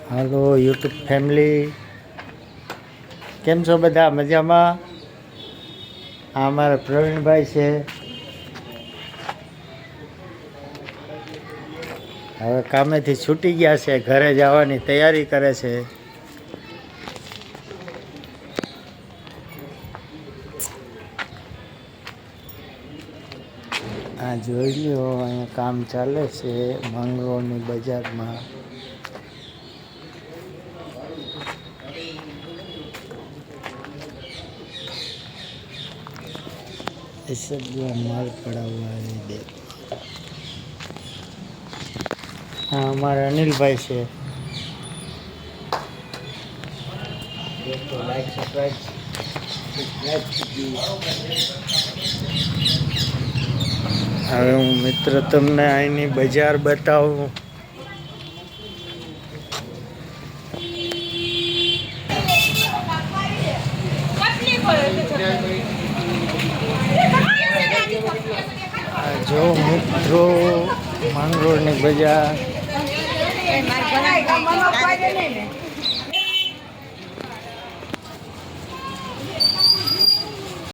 હાલો YouTube family, કેમ છો બધા? મજામાં? આ અમારા પ્રવીણભાઈ છે. હવે કામેથી છૂટી ગયા છે, ઘરે જવાની તૈયારી કરે છે. આ જોઈ લ્યો, અહીંયા કામ ચાલે છે માંગરોળની બજારમાં. ये सब जो माल पड़ा हुआ है देख। हाँ हमारा अनिल भाई से लाइक सब्सक्राइब હવે હું મિત્ર તમને અહીંની બજાર બતાવું. જો મિત્રો માંગરોળની બજાર.